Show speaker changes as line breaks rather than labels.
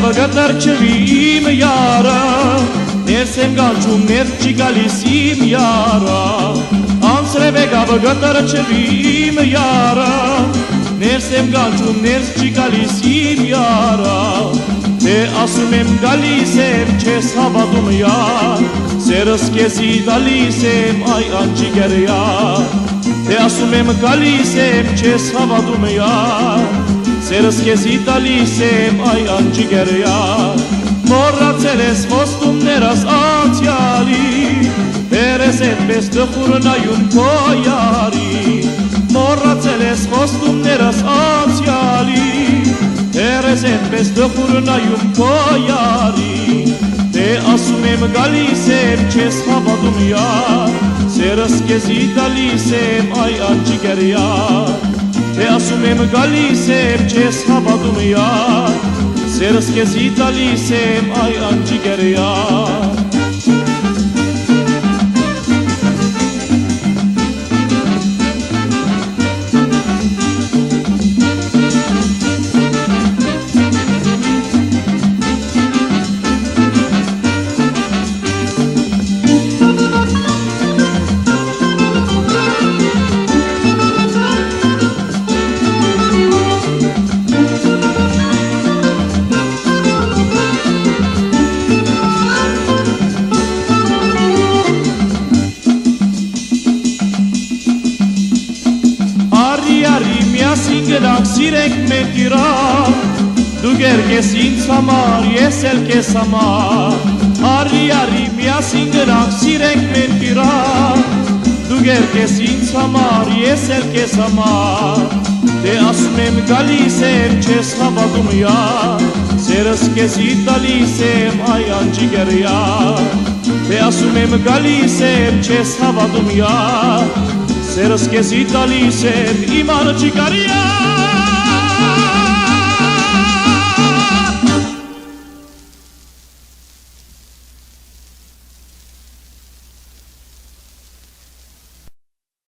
Եկավ գտարչվի իմ յարա, ներս եմ գանչում, ներս չի գալիս իմ յարա, անցրև եկավ գտարչվի իմ յարա, ներս եմ գանչում, ներս չի գալիս իմ յարա, թե ասում եմ գալիս եմ, չես հավատում յար, սերս կեզի տալիս եմ, այ անջիգեր յար, թե ասում եմ գալիս եմ, չես հավատում յար, Սերս կեզի տալիս եմ, այ անջիգեր յար, մոռացել ես խոստումներս անցյալի, երես էդպես տխուր նայում քո յարի, մոռացել ես խոստումներս անցյալի, երես էդպես տխուր նայում քո յարի, թե ասում եմ գալիս եմ, չես հավատում յար, սերս կեզի տալիս եմ, այ անջիգեր յար, Թե ասում եմ գալիս եմ, չես հավատում յար, սերս կեզի տալիս եմ, այ անջիգեր յար Միասին գնանք սիրենք մեկ իրար, դու գերգես ինձ համար, ես էլ կես համար, արի միասին գնանք սիրենք մեկ իրար, դու գերգես ինձ համար, ես էլ կես համար, թե ասում եմ գալիս եմ, չես հավատում յար, սերս կեզի տալիս եմ, այ անջիգեր յար, թե ասում եմ գալիս եմ, չես հավատում յար, Սերս կեզի տալիս եմ իմ անջիգեր յար